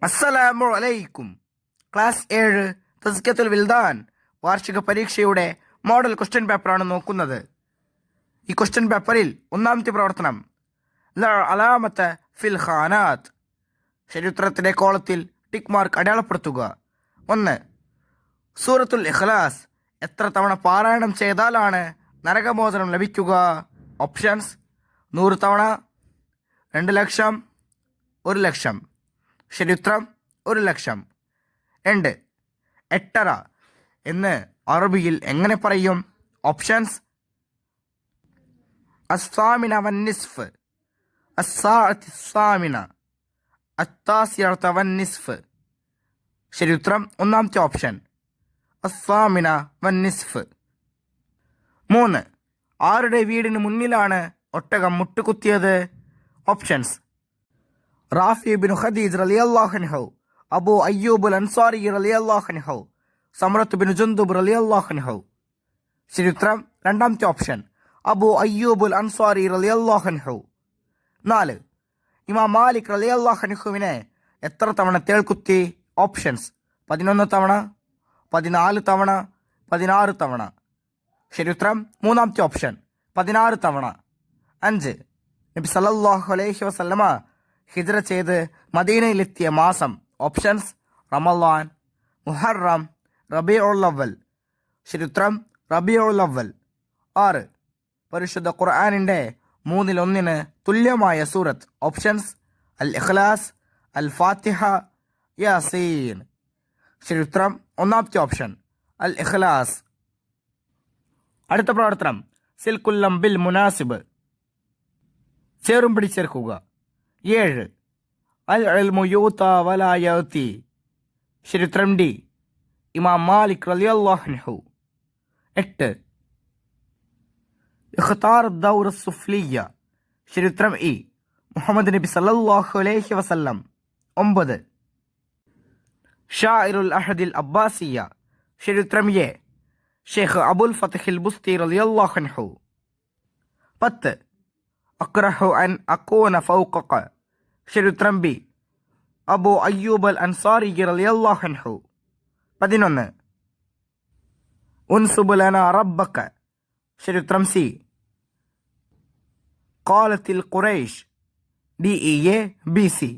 അസ്സലാമു അലൈക്കും. ക്ലാസ് 7 തസ്കിയത്തുൽ വിൽദാൻ വാർഷിക പരീക്ഷയുടെ മോഡൽ ക്വസ്റ്റ്യൻ പേപ്പറാണ് നോക്കുന്നത്. ഈ ക്വസ്റ്റ്യൻ പേപ്പറിൽ ഒന്നാമത്തെ പ്രവർത്തനം അലാമത്ത് ഫിൽ ഖാനാത്ത്, ചരിത്രത്തിലെ കോളത്തിൽ ടിക്ക് മാർക്ക് അടയാളപ്പെടുത്തുക. 1. സൂറത്തുൽ ഇഖ്ലാസ് എത്ര തവണ പാരായണം ചെയ്താലാണ് നരകമോചനം ലഭിക്കുക? ഓപ്ഷൻസ്: 100 തവണ, 2 ലക്ഷം, 1 ലക്ഷം. ശരിയുത്തരം 1 ലക്ഷം. 2. എട്ടര എന്ന് അറബിയിൽ എങ്ങനെ പറയും? ഓപ്ഷൻസ്: അസ്സാമിന വന്നിസ്ഫ്, അസ്സാഅത്തി സാമിന, അത്താസിഅത വന്നിസ്ഫ്. ശരിയുത്തരം ഒന്നാമത്തെ ഓപ്ഷൻ അസ്സാമിന വന്നിസ്ഫ്. 3. ആരുടെ വീടിന് മുന്നിലാണ് ഒട്ടകം മുട്ടുകുത്തിയത്? ഓപ്ഷൻസ്: റാഫി ബിൻ ഖദീജ് റളിയല്ലാഹു അൻഹു, അബൂ അയ്യൂബുൽ അൻസാരി റളിയല്ലാഹു അൻഹു, സമറത്ത് ബിൻ ജുന്ദുബ് റളിയല്ലാഹു അൻഹു. ശരിയുത്തരം രണ്ടാമത്തെ ഓപ്ഷൻ അബൂ അയ്യൂബുൽ അൻസാരി റളിയല്ലാഹു അൻഹു. 4. ഇമാം മാലിക് റളിയല്ലാഹു അൻഹുവിനെ എത്ര തവണ തേൾക്കുത്തി? ഓപ്ഷൻസ്: 11 തവണ, 14 തവണ, 16 തവണ. ശരിയുത്തരം മൂന്നാമത്തെ ഓപ്ഷൻ 16 തവണ. 5. നബി സല്ലല്ലാഹു അലൈഹി വസല്ലമ ഹിജ്റ ചെയ്ത് മദീനയിലെത്തിയ മാസം? ഓപ്ഷൻസ്: റമളാൻ, മുഹറം, റബീഉൽ അവ്വൽ. ശരിയുത്തരം റബീഉൽ അവ്വൽ. 6. പരിശുദ്ധ ഖുർആനിൻ്റെ 1/3 തുല്യമായ സൂറത്ത്? ഓപ്ഷൻസ്: അൽ ഇഖ്ലാസ്, അൽ ഫാത്തിഹ, യാസീൻ. ശരിയുത്തരം ഒന്നാമത്തെ ഓപ്ഷൻ അൽ ഇഖ്ലാസ്. അടുത്ത പ്രവർത്തനം സിൽക്കുല്ലം ബിൽ മുനാസിബ്, ചേറും പിടിച്ചേർക്കുക. 7. അൽ ഇൽമു യൂത വലാ യഅതി. ശരിയുത്തരം ഡി ഇമാം മാലിക് റളിയല്ലാഹു അൻഹു. 8. ഇഖ്താർ ദൗർ സുഫ്ലിയ. ശരിയുത്തരം ഇ മുഹമ്മദ് നബി സല്ലല്ലാഹു അലൈഹി വസല്ലം. 9. ഷാഇറുൽ അഹദിൽ അബ്ബാസിയ. ശരിയുത്തരം എ ഷെയ്ഖ് അബുൽ ഫത്ഹിൽ ബുസ്തി റളിയല്ലാഹു അൻഹു. 10. അക്റഹു അൻ അകൂന ഫൗഖക. ശരിയുത്തരം B Abu Ayyub al Ansari റളിയല്ലാഹു അൻഹു. 11. ഉൻസുബ് ലനാ റബ്ബക. ശരിയുത്തരം സി ഖാലത്തിൽ ഖുറൈശ്, D E A B C.